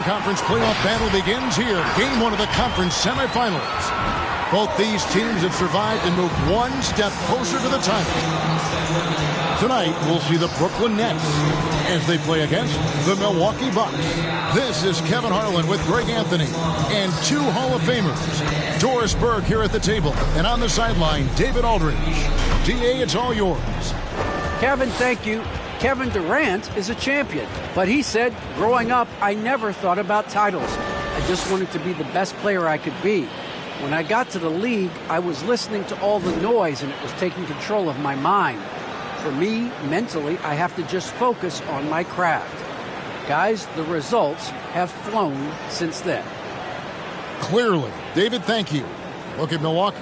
Conference playoff battle begins here. Game one of the conference semifinals. Both these teams have survived and moved one step closer to the title. Tonight, we'll see the Brooklyn Nets as they play against the Milwaukee Bucks. This is Kevin Harlan with Greg Anthony and two Hall of Famers. Doris Burke here at the table, and on the sideline, David Aldridge. DA, it's all yours. Kevin, thank you. Kevin Durant is a champion, but he said, growing up, I never thought about titles. I just wanted to be the best player I could be. When I got to the league, I was listening to all the noise and it was taking control of my mind. For me, mentally, I have to just focus on my craft. Guys, the results have flown since then. Clearly. David, thank you. Look at Milwaukee.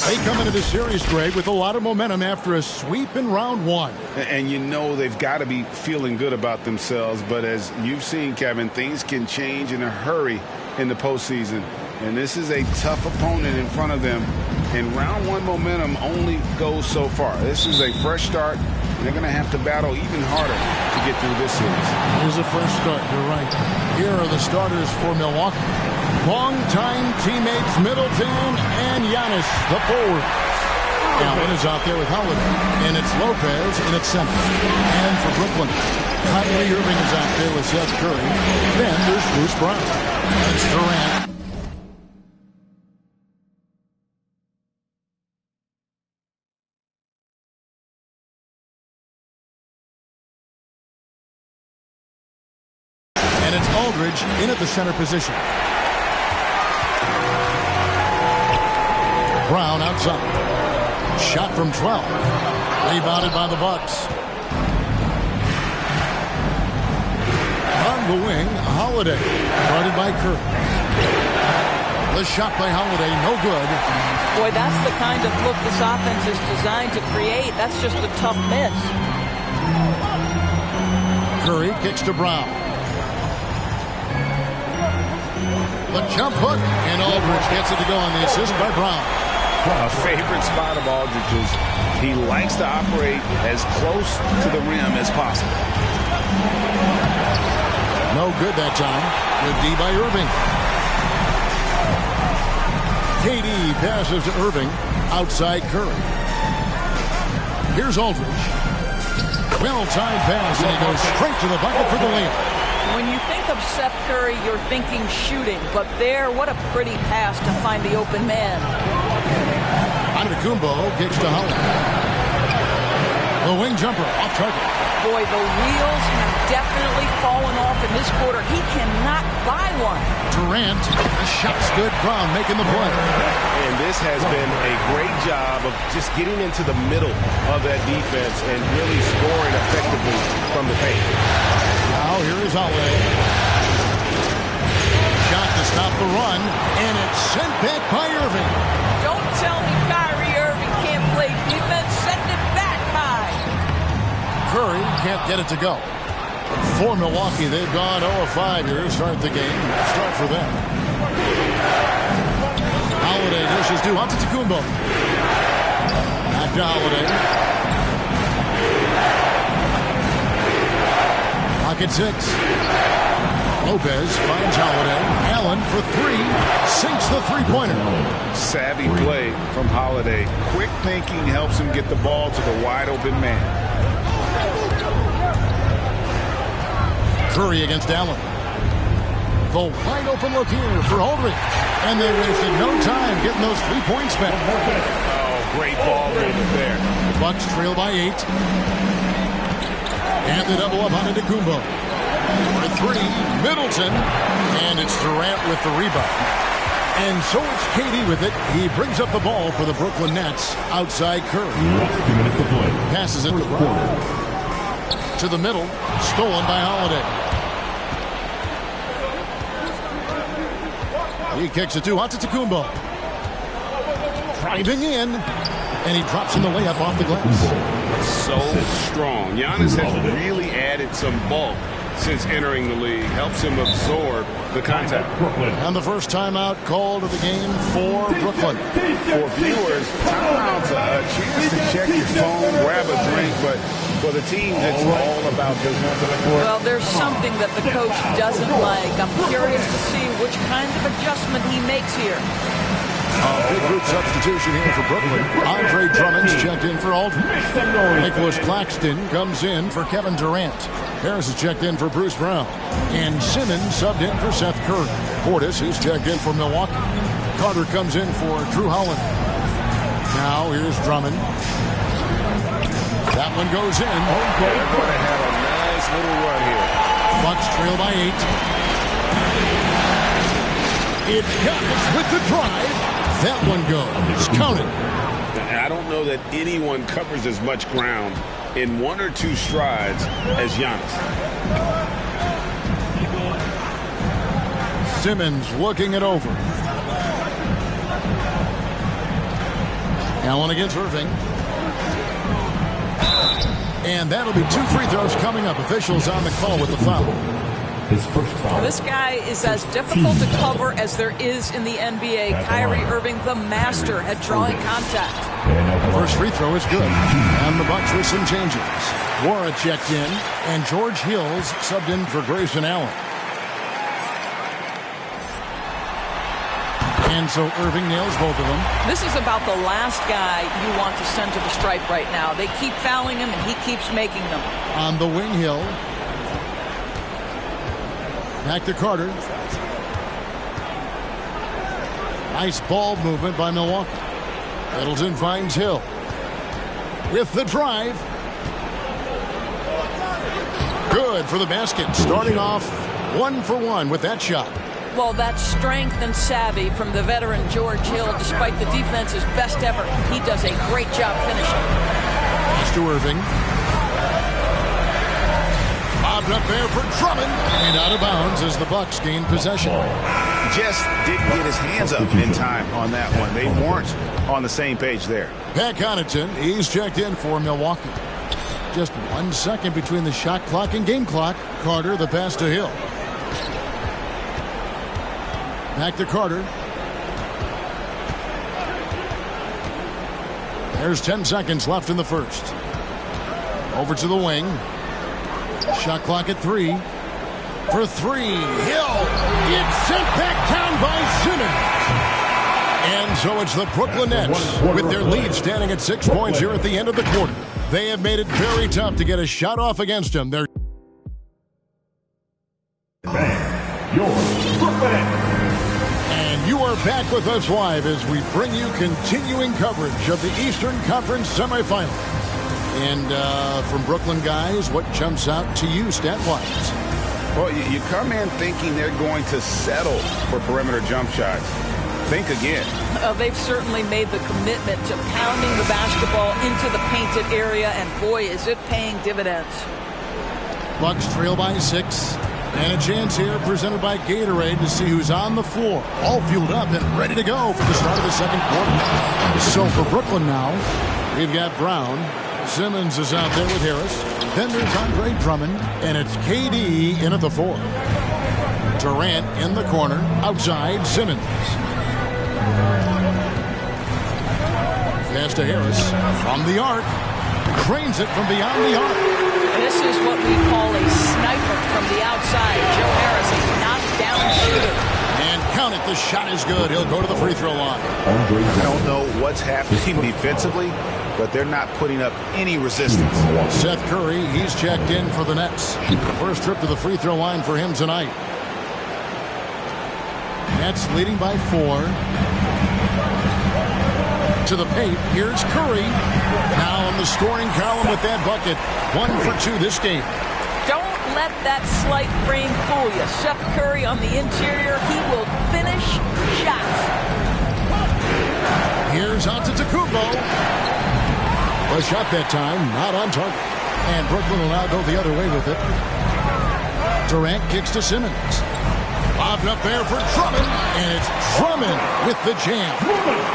They come into this series, Greg, with a lot of momentum after a sweep in round one. And you know they've got to be feeling good about themselves. But as you've seen, Kevin, things can change in a hurry in the postseason. And this is a tough opponent in front of them. And round one momentum only goes so far. This is a fresh start. And they're going to have to battle even harder to get through this series. Here's a fresh start. You're right. Here are the starters for Milwaukee. Longtime teammates Middleton and Giannis, the forwards. Allen is out there with Holiday, and it's Lopez in its center. And for Brooklyn, Kyrie Irving is out there with Seth Curry. Then there's Bruce Brown. And it's Durant. And it's Aldridge in at the center position. Brown outside. Shot from 12. Rebounded by the Bucks. On the wing, Holiday. Guarded by Curry. The shot by Holiday, no good. Boy, that's the kind of look this offense is designed to create. That's just a tough miss. Curry kicks to Brown. The jump hook, and Aldridge gets it to go on the assist by Brown. A favorite spot of Aldridge's. He likes to operate as close to the rim as possible. No good that time. Good D by Irving. KD passes to Irving. Outside Curry. Here's Aldridge. Well-timed pass, and he goes straight to the bucket for the layup. When you think of Seth Curry, you're thinking shooting. But there, what a pretty pass to find the open man. Antetokounmpo kicks to Holiday. The wing jumper off target. Boy, the wheels have definitely fallen off in this quarter. He cannot buy one. Durant, the shot's good. Brown making the play. And this has been a great job of just getting into the middle of that defense and really scoring effectively from the paint. Now here is Holiday. Shot to stop the run, and it's sent back by Irving. Don't tell me Kyrie Irving can't play defense. Send it back high. Curry can't get it to go. For Milwaukee, they've gone 0-5 here to start the game. Start for them. Holiday dishes to Antetokounmpo. Back to Holiday. Pocket 6. Lopez finds Holiday. Allen for three. Sinks the three-pointer. Savvy play from Holiday. Quick thinking helps him get the ball to the wide-open man. Curry against Allen. The wide-open look here for Aldridge. And they wasted no time getting those 3 points back. Oh, great ball movement there. The Bucks trail by 8. And the double up on Antetokounmpo. For three, Middleton. And it's Durant with the rebound. And so it's KD with it. He brings up the ball for the Brooklyn Nets. Outside Curry. Passes it to Brown. To the middle. Stolen by Holiday. He kicks it to Antetokounmpo. Driving in. And he drops in the layup off the glass. So strong. Giannis has really added some bulk since entering the league. Helps him absorb the contact. And the first timeout called of the game for Brooklyn. For viewers, timeout's a chance to check your phone, grab a drink, but For the team, it's all about business. Well, there's something that the coach doesn't like. I'm curious to see which kind of adjustment he makes here. Big group substitution here for Brooklyn. Andre Drummond's checked in for Aldridge. Nicholas Claxton comes in for Kevin Durant. Harris is checked in for Bruce Brown. And Simmons subbed in for Seth Curry. Portis is checked in for Milwaukee. Carter comes in for Drew Holiday. Now here's Drummond. That one goes in. They're going to have a nice little run here. Bucks trail by 8. It's Giannis with the drive. That one goes. Count it. I don't know that anyone covers as much ground in 1 or 2 strides as Giannis. Simmons looking it over. Allen against Irving. And that'll be 2 free throws coming up. Officials on the call with the foul. His first foul. This guy is as difficult to cover as there is in the NBA. Kyrie Irving, the master at drawing contact. First free throw is good. And the Bucks with some changes. Wara checked in, and George Hills subbed in for Grayson Allen. And so Irving nails both of them. This is about the last guy you want to send to the stripe right now. They keep fouling him, and he keeps making them. On the wing, Hill. Back to Carter. Nice ball movement by Milwaukee. Middleton finds Hill. With the drive. Good for the basket. Starting off 1 for 1 with that shot. Well, that's strength and savvy from the veteran George Hill. Despite the defense's best ever, he does a great job finishing. Pass to Irving. Bobbed up there for Drummond. And out of bounds as the Bucks gain possession. Just didn't get his hands up in time on that one. They weren't on the same page there. Pat Connaughton, he's checked in for Milwaukee. Just 1 second between the shot clock and game clock. Carter, the pass to Hill. Back to Carter. There's 10 seconds left in the first. Over to the wing. Shot clock at 3. For 3. Hill. It's sent back down by Simmons. And so it's the Brooklyn Nets with their lead standing at 6 points here at the end of the quarter. They have made it very tough to get a shot off against them. They're You are back with us live as we bring you continuing coverage of the Eastern Conference semifinal. And from Brooklyn guys, what jumps out to you stat-wise? Well, you come in thinking they're going to settle for perimeter jump shots. Think again. They've certainly made the commitment to pounding the basketball into the painted area, and boy, is it paying dividends. Bucks trail by 6. And a chance here presented by Gatorade to see who's on the floor. All fueled up and ready to go for the start of the second quarter. So for Brooklyn now, we've got Brown. Simmons is out there with Harris. Then there's Andre Drummond. And it's KD in at the 4. Durant in the corner. Outside, Simmons. Pass to Harris. From the arc. Cranes it from beyond the arc. This is what we call a sniper from the outside. Joe Harris, a knockdown shooter. And count it, the shot is good. He'll go to the free throw line. I don't know what's happening defensively, but they're not putting up any resistance. Seth Curry, he's checked in for the Nets. First trip to the free throw line for him tonight. Nets leading by 4. To the paint, here's Curry. Now in the scoring column with that bucket. 1 for 2 this game. Don't let that slight frame fool you. Seth Curry on the interior, he will finish shots. Here's Antetokounmpo. A shot that time, not on target. And Brooklyn will now go the other way with it. Durant kicks to Simmons. Bobbed up there for Drummond, and it's Drummond with the jam.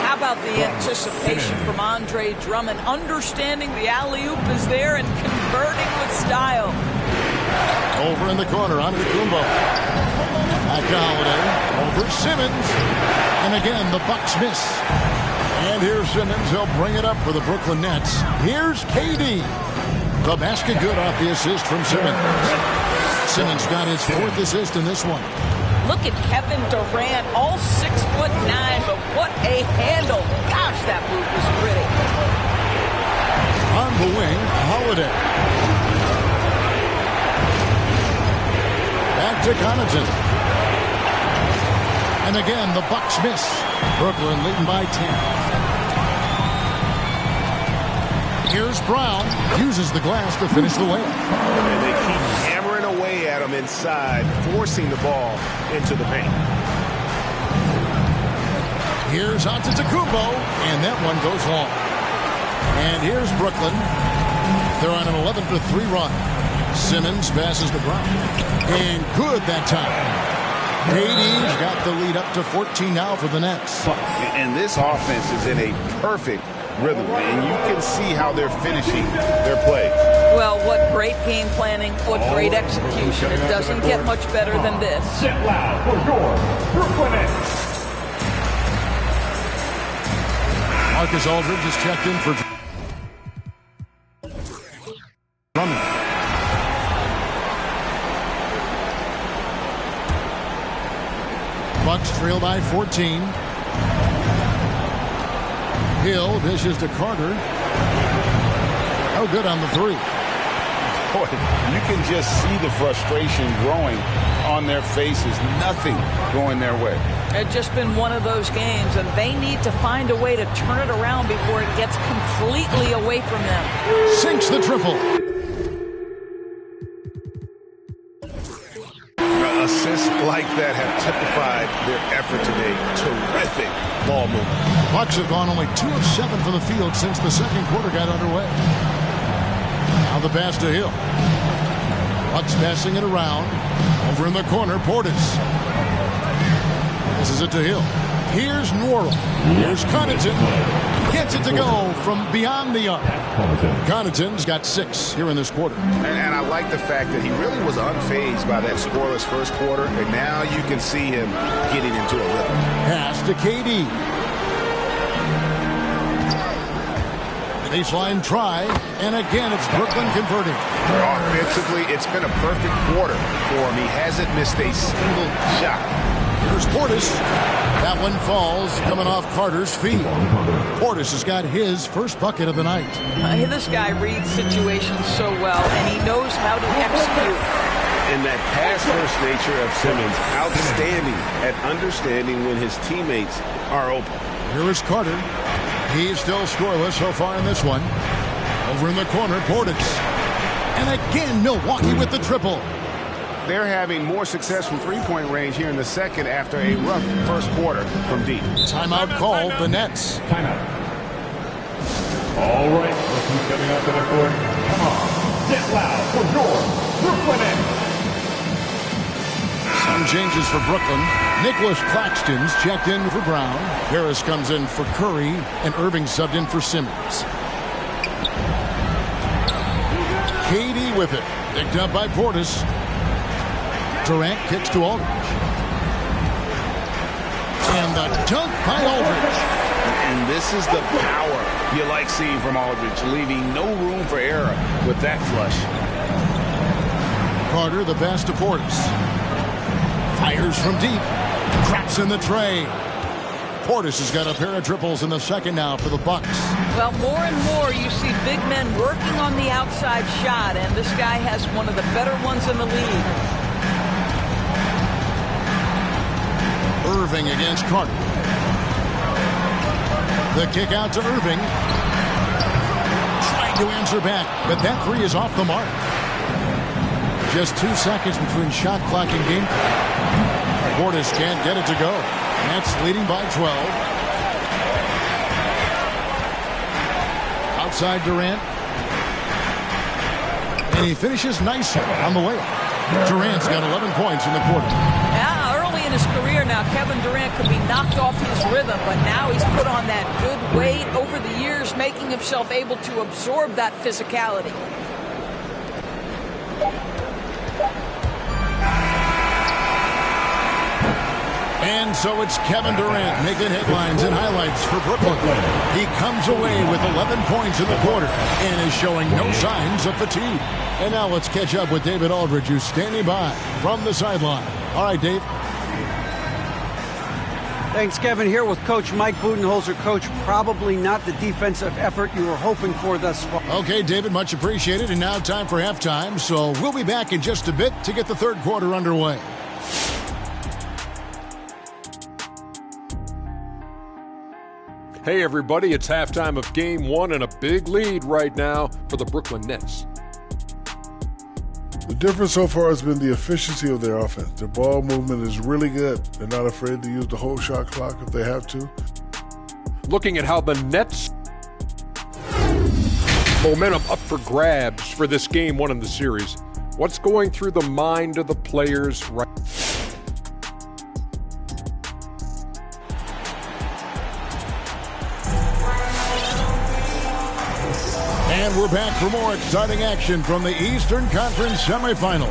How about the anticipation from Andre Drummond, understanding the alley-oop is there and converting with style. Over in the corner, Antetokounmpo. Back to Holiday, over Simmons, and again the Bucks miss. And here's Simmons, he'll bring it up for the Brooklyn Nets. Here's KD. The basket good off the assist from Simmons. Simmons got his 4th assist in this one. Look at Kevin Durant, all 6'9", but what a handle. Gosh, that move was pretty. On the wing, Holiday. Back to Connaughton. And again, the Bucks miss. Brooklyn leading by 10. Here's Brown. Uses the glass to finish the layup. And they keep hammering away at him inside, forcing the ball into the paint. Here's Antetokounmpo, and that one goes long. And here's Brooklyn. They're on an 11-3 run. Simmons passes to Brown. And good that time. KD's got the lead up to 14 now for the Nets. And this offense is in a perfect rhythm, and you can see how they're finishing their play. Well, what great game planning, what great execution. It doesn't get much better than this. Get loud for your Brooklyn Nets. Marcus Aldridge is checked in for Drummond. Bucks trail by 14. Hill dishes to Carter. Oh, good on the 3. Boy, you can just see the frustration growing on their faces. Nothing going their way. It's just been one of those games, and they need to find a way to turn it around before it gets completely away from them. Sinks the triple. Assists like that have typified their effort today. Terrific ball movement. Bucks have gone only 2 of 7 from the field since the second quarter got underway. Now the pass to Hill. Bucks passing it around. Over in the corner, Portis. This is it to Hill. Here's Norrell. Here's Connaughton. Gets it to go from beyond the arc. Connaughton's got 6 here in this quarter. And I like the fact that he really was unfazed by that scoreless first quarter, and now you can see him getting into a rhythm. Pass to KD. Baseline try, and again it's Brooklyn converting. Offensively, it's been a perfect quarter for him. He hasn't missed a single shot. Here's Portis. That one falls, coming off Carter's feet. Portis has got his first bucket of the night. This guy reads situations so well, and he knows how to execute. And that pass-first nature of Simmons, outstanding at understanding when his teammates are open. Here is Carter. He's still scoreless so far in this one. Over in the corner, Portis. And again, Milwaukee with the triple. They're having more success from three-point range here in the second after a rough first quarter from deep. Timeout called, the Nets. Timeout. All right, look who's coming out to the court. Come on, get loud for your Brooklyn Nets. Some changes for Brooklyn. Nicholas Claxton's checked in for Brown. Harris comes in for Curry, and Irving subbed in for Simmons. KD with it. Picked up by Portis. Durant kicks to Aldridge. And the dunk by Aldridge. And this is the power you like seeing from Aldridge, leaving no room for error with that flush. Carter, the pass to Portis. Fires from deep. Craps in the tray. Portis has got a pair of triples in the second now for the Bucks. Well, more and more you see big men working on the outside shot, and this guy has one of the better ones in the league. Irving against Carter. The kick out to Irving. Trying to answer back, but that 3 is off the mark. Just 2 seconds between shot clock and game clock. Portis can't get it to go. Nets leading by 12. Outside Durant. And he finishes nicely on the layup. Durant's got 11 points in the quarter. Yeah, early in his career now, Kevin Durant could be knocked off his rhythm, but now he's put on that good weight over the years, making himself able to absorb that physicality. And so it's Kevin Durant making headlines and highlights for Brooklyn. He comes away with 11 points in the quarter and is showing no signs of fatigue. And now let's catch up with David Aldridge, who's standing by from the sideline. All right, Dave. Thanks, Kevin. Here with Coach Mike Budenholzer. Coach, probably not the defensive effort you were hoping for thus far. Okay, David, much appreciated. And now time for halftime. So we'll be back in just a bit to get the third quarter underway. Hey everybody, it's halftime of game one and a big lead right now for the Brooklyn Nets. The difference so far has been the efficiency of their offense. Their ball movement is really good. They're not afraid to use the whole shot clock if they have to. Looking at how the Nets momentum up for grabs for this game one in the series. What's going through the mind of the players right now? And we're back for more exciting action from the Eastern Conference semifinal.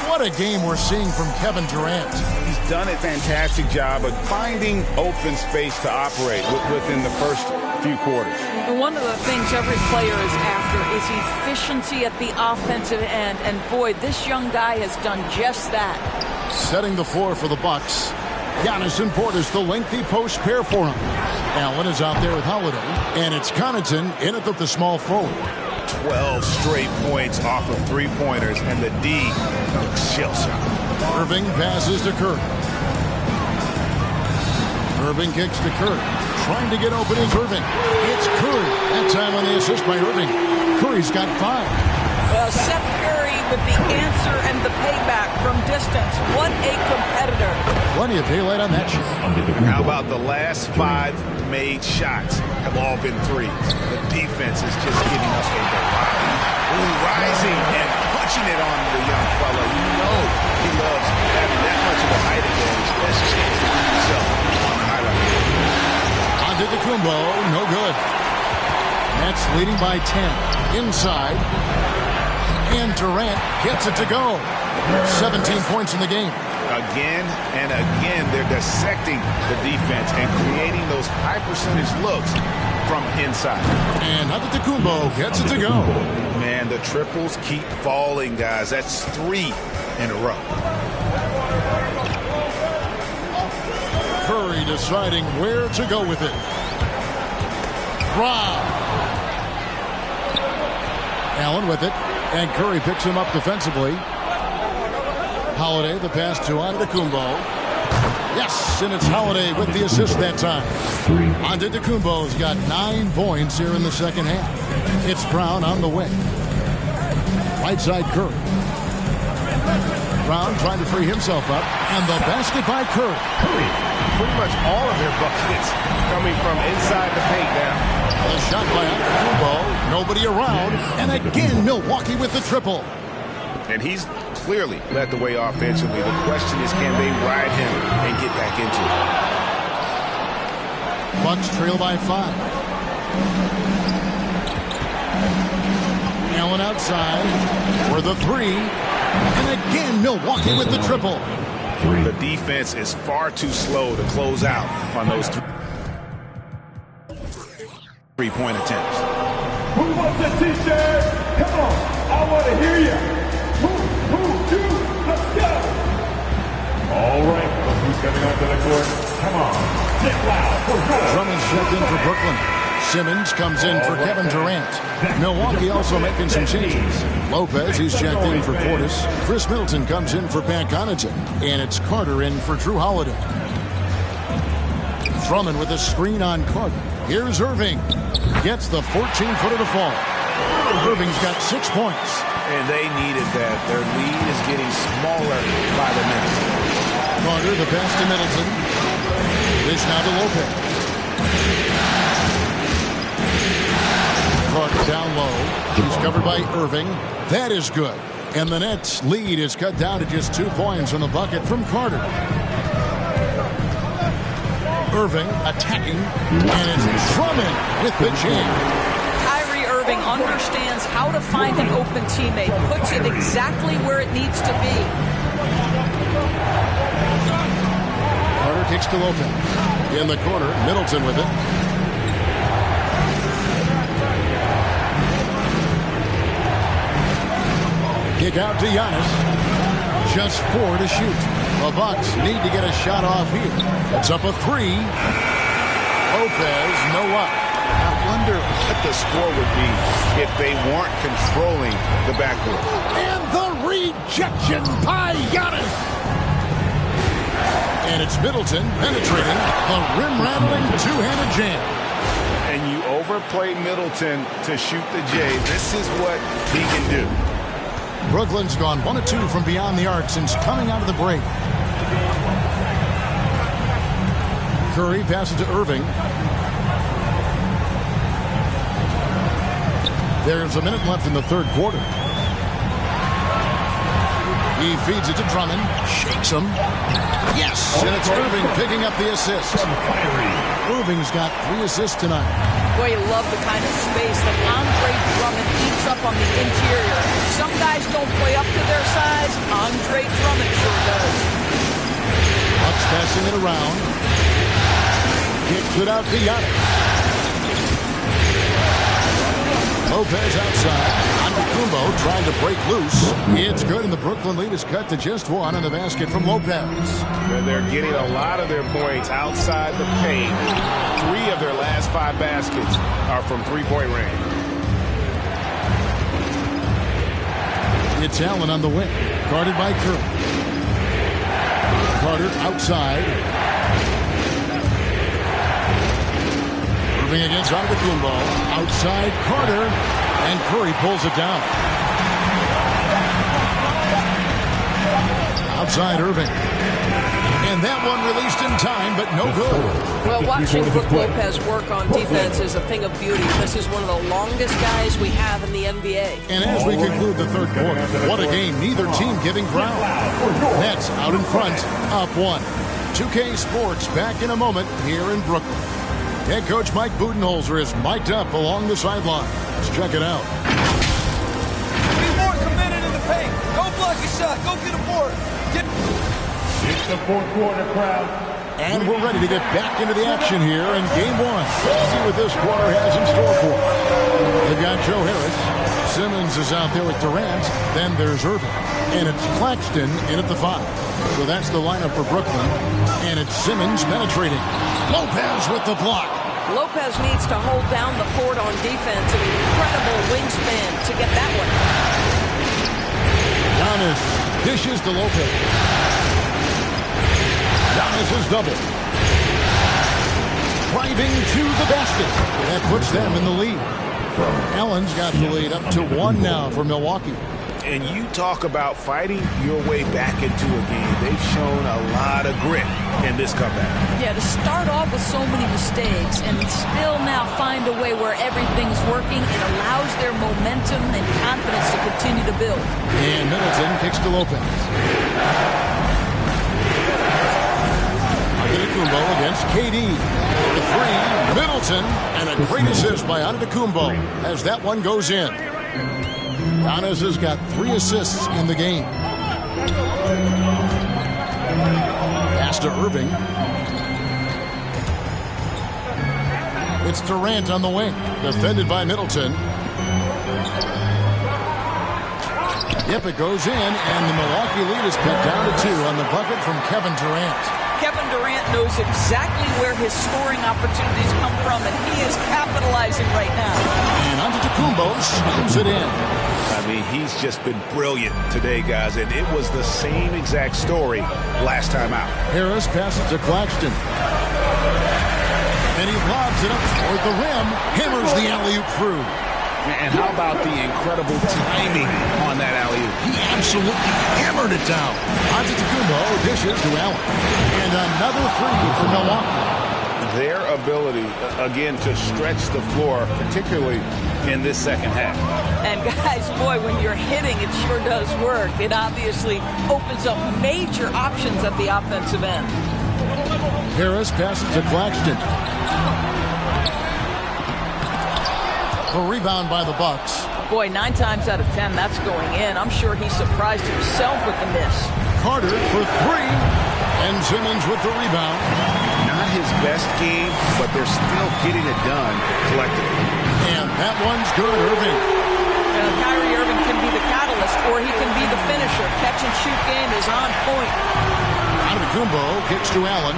What a game we're seeing from Kevin Durant. He's done a fantastic job of finding open space to operate within the first few quarters. One of the things every player is after is efficiency at the offensive end. And boy, this young guy has done just that. Setting the floor for the Bucks. Giannis and Portis, the lengthy post pair for him. Allen is out there with Holiday, and it's Connaughton in at the small forward. 12 straight points off of three-pointers, and the D looks shell-shocked. Irving passes to Curry. Irving kicks to Curry. Trying to get open is Irving. It's Curry. That time on the assist by Irving. Curry's got 5. Well, Seth Curry with the answer and the payback from distance. What a competitor. Plenty of daylight on that shot. And how about the last 5 made shots have all been threes? The defense is just giving us a barrage. Rising and punching it on the young fella. You know he loves having that much of a height advantage. Best chance to do himself on the highlight reel. Antetokounmpo, no good. Nets leading by 10. Inside. And Durant gets it to go. 17 points in the game. Again and again, they're dissecting the defense and creating those high-percentage looks from inside. And Antetokounmpo gets it to go. Man, the triples keep falling, guys. That's 3 in a row. Curry deciding where to go with it. Brown. Allen with it. And Curry picks him up defensively. Holiday, the pass to Antetokounmpo. Yes, and it's Holiday with the assist that time. Antetokounmpo's got 9 points here in the second half. It's Brown on the wing. Right side Curry. Brown trying to free himself up. And the basket by Curry. Pretty much all of their buckets coming from inside the paint now. The shot by Antetokounmpo. Nobody around. And again, Milwaukee with the triple. And he's clearly led the way offensively. The question is, can they ride him and get back into it? Bucks trail by 5. Allen outside for the 3. And again, Milwaukee with the triple. The defense is far too slow to close out on those 3-point attempts. Who wants a t-shirt? Come on, I want to hear you. Who, let's go. All right, look who's coming onto the court. Come on, get loud for goal. Drummond's checked in for Brooklyn. Simmons comes in for Kevin Durant. Milwaukee also making some changes. Lopez, he's checked in for Portis. Chris Middleton comes in for Pat Connaughton. And it's Carter in for Drew Holiday. Drummond with a screen on Carter. Here's Irving. Gets the 14-footer to fall. Irving's got 6 points. And they needed that. Their lead is getting smaller by the minute. Carter, the pass to Middleton. Dish now to Lopez. Carter down low. He's covered by Irving. That is good. And the Nets' lead is cut down to just 2 points on the bucket from Carter. Irving attacking, and it's Drummond with the jam. Kyrie Irving understands how to find an open teammate, puts it exactly where it needs to be. kicks to Lopez. In the corner, Middleton with it. Kick out to Giannis. Just 4 to shoot. The Bucks need to get a shot off here. It's up a 3. Lopez, no luck. I wonder what the score would be if they weren't controlling the backcourt. And the rejection by Giannis. And it's Middleton penetrating the rim-rattling two-handed jam. And you overplay Middleton to shoot the J. This is what he can do. Brooklyn's gone 1 of 2 from beyond the arc since coming out of the break. Curry passes to Irving. There's a minute left in the third quarter. He feeds it to Drummond, shakes him. Yes, and it's Irving picking up the assist. Irving's got 3 assists tonight. Boy, you love the kind of space that Andre Drummond eats up on the interior. Some guys don't play up to their size. Andre Drummond sure does. Bucks passing it around. Kicks it out to Giannis. Lopez outside. Antetokounmpo trying to break loose. It's good, and the Brooklyn lead is cut to just 1 on the basket from Lopez. They're getting a lot of their points outside the paint. 3 of their last 5 baskets are from three-point range. It's Allen on the wing, guarded by Curry. Carter outside. Irving against Antetokounmpo. Outside Carter, and Curry pulls it down. Outside Irving. And that one released in time, but no good. Well, watching Brook Lopez work on defense is a thing of beauty. This is one of the longest guys we have in the NBA. And as we conclude the third quarter, what a game, neither team giving ground. Nets out in front, up 1. 2K Sports back in a moment here in Brooklyn. Head coach Mike Budenholzer is mic'd up along the sideline. Let's check it out. Be more committed in the paint. Go block a shot. Go get a board. It's the fourth quarter, crowd. And we're ready to get back into the action here in Game 1. Let's see what this quarter has in store for us. They've got Joe Harris. Simmons is out there with Durant. Then there's Irving. And it's Claxton in at the 5. So that's the lineup for Brooklyn. And it's Simmons penetrating. Lopez with the block. Lopez needs to hold down the fort on defense. An incredible wingspan to get that one. Giannis dishes to Lopez. Giannis is double. Driving to the basket. That puts them in the lead. Allen's got the lead up to 1 now for Milwaukee. And you talk about fighting your way back into a game. They've shown a lot of grit in this comeback. Yeah, to start off with so many mistakes and still now find a way where everything's working, it allows their momentum and confidence to continue to build. And Middleton kicks to Lopez. Antetokounmpo against KD. The 3, Middleton, and a great assist by Antetokounmpo as that one goes in. Giannis has got 3 assists in the game. Pass to Irving. It's Durant on the wing, defended by Middleton. Yep, it goes in, and the Milwaukee lead is cut down to 2 on the bucket from Kevin Durant. Kevin Durant knows exactly where his scoring opportunities come from, and he is capitalizing right now. And Antetokounmpo slams it in. I mean, he's just been brilliant today, guys, and it was the same exact story last time out. Harris passes to Claxton. And he lobs it up toward the rim, hammers the alley-oop through. And how about the incredible timing on that alley-oop? He absolutely hammered it down. Antetokounmpo dishes to Allen. And another 3 for Milwaukee. Their ability, again, to stretch the floor, particularly in this second half. And guys, boy, when you're hitting, it sure does work. It obviously opens up major options at the offensive end. Harris passes to Claxton. A rebound by the Bucks. Boy, 9 times out of 10, that's going in. I'm sure he surprised himself with the miss. Carter for 3. And Simmons with the rebound. Not his best game, but they're still getting it done collectively. And that one's good, Irving. Kyrie Irving can be the catalyst, or he can be the finisher. Catch-and-shoot game is on point. Antetokounmpo kicks to Allen.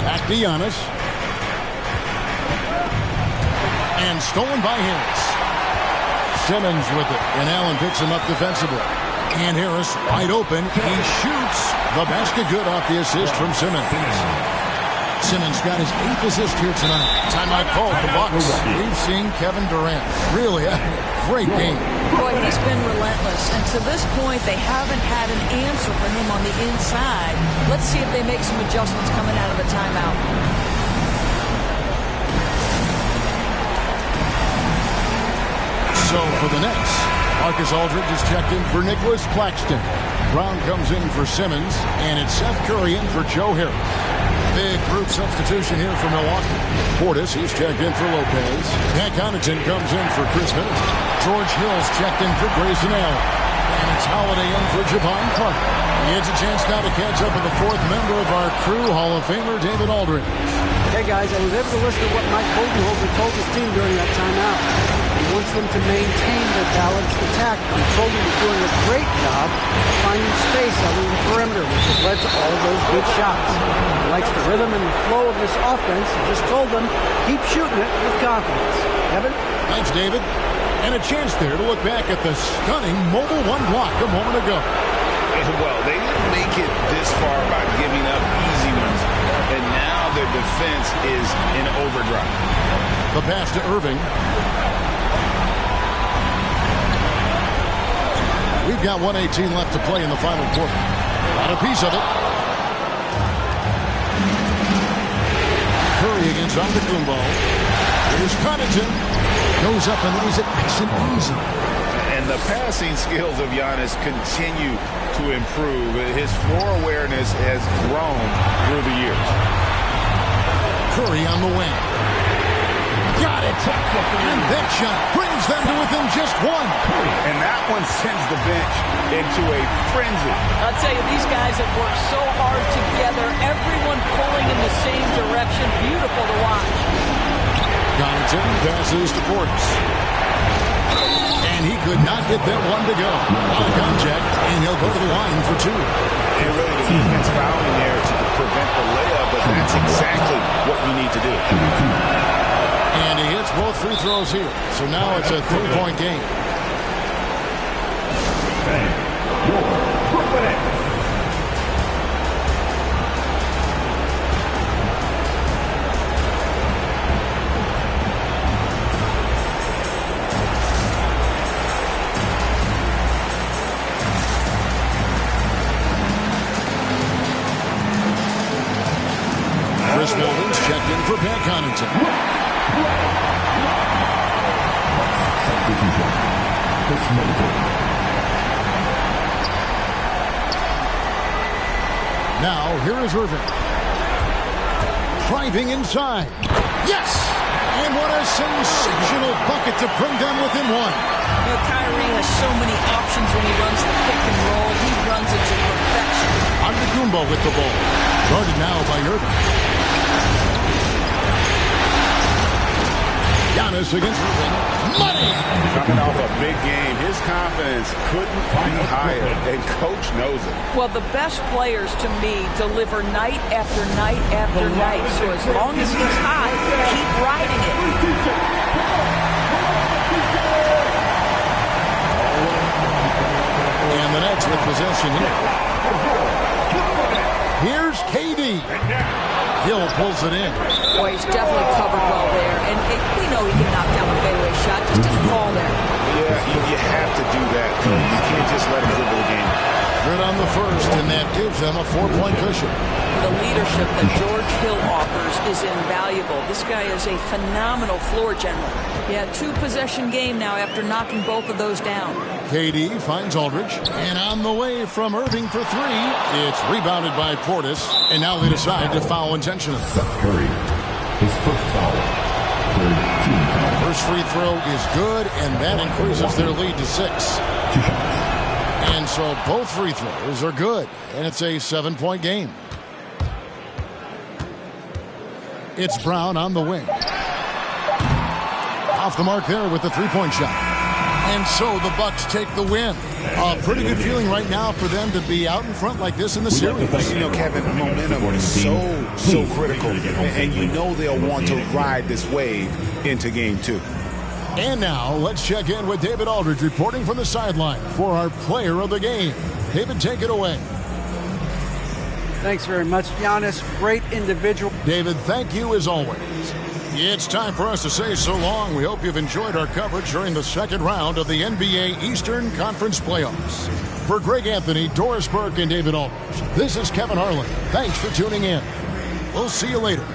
Back to Giannis. And stolen by Harris. Simmons with it, and Allen picks him up defensively. And Harris wide open. He shoots the basket, good off the assist from Simmons. Simmons got his 8th assist here tonight. Timeout called the Bucks. We've seen Kevin Durant really having a great game. Boy, he's been relentless, and to this point, they haven't had an answer for him on the inside. Let's see if they make some adjustments coming out of the timeout. So for the Nets, Marcus Aldridge is checked in for Nicholas Claxton. Brown comes in for Simmons, and it's Seth Curry in for Joe Harris. Big group substitution here for Milwaukee. Portis, he's checked in for Lopez. Pat Connaughton comes in for Chris Middleton. George Hill's checked in for Grayson Allen. And it's Holiday in for Javon Carter. He gets a chance now to catch up with the 4th member of our crew, Hall of Famer David Aldridge. Hey guys, I was able to listen to what Mike Budenholzer told his team during that timeout. He wants them to maintain their balanced attack. He told them he's doing a great job finding space out in the perimeter, which has led to all those good shots. He likes the rhythm and the flow of this offense. He just told them, keep shooting it with confidence. Kevin? Thanks, David. And a chance there to look back at the stunning mobile 1 block a moment ago. Well, they didn't make it this far by giving up easy ones, and now their defense is in overdrive. The pass to Irving. We've got 1:18 left to play in the final quarter. Got a piece of it. Curry against Antetokounmpo. Here's Connaughton. Goes up and lays it nice and easy. And the passing skills of Giannis continue to improve. His floor awareness has grown through the years. Curry on the wing. Got it. And that shot brings them to within just 1. And that one sends the bench into a frenzy. I'll tell you, these guys have worked so hard together. Everyone pulling in the same direction. Beautiful to watch. Connaughton passes to Portis. And he could not get that one to go. On contact, and he'll go to the line for 2. And really, the defense fouling there to prevent the layup, but that's exactly what you need to do. And he hits both free throws here. So now it's a 3-point game. Chris Middleton's checked in for Pat Connaughton. Now, here is Irving. Driving inside. Yes! And what a sensational bucket to bring them within 1. You know, Kyrie has so many options when he runs the pick and roll. He runs it to perfection. Antetokounmpo with the ball. Guarded now by Irving. Giannis against Irving. Money! Coming off a big game, his confidence couldn't be higher, and coach knows it. Well, the best players, to me, deliver night after night after night. So as long as he's hot, keep riding it. And the Nets with possession here. Here's KD. Hill pulls it in. Boy, he's definitely covered well there. And we know he can knock down a fadeaway shot. Just didn't fall there. Yeah, you have to do that. You can't just let it dribble the game. Good on the first, and that gives them a 4-point cushion. The leadership that George Hill offers is invaluable. This guy is a phenomenal floor general. Yeah, 2-possession game now after knocking both of those down. KD finds Aldridge, and on the way from Irving for 3. It's rebounded by Portis, and now they decide to foul intentionally. Curry, his first foul. Third team foul. First free throw is good, and that increases their lead to 6. 2 shots. And so both free throws are good, and it's a 7-point game. It's Brown on the wing. Off the mark there with the three-point shot. And so the Bucks take the win. A pretty good feeling right now for them to be out in front like this in the series. You know, Kevin, momentum is so critical, and you know they'll want to ride this wave into game 2. And now let's check in with David Aldridge reporting from the sideline for our player of the game. David, take it away. Thanks very much, Giannis. Great individual. David, thank you as always. It's time for us to say so long. We hope you've enjoyed our coverage during the second round of the NBA Eastern Conference Playoffs. For Greg Anthony, Doris Burke, and David Aldridge, this is Kevin Harlan. Thanks for tuning in. We'll see you later.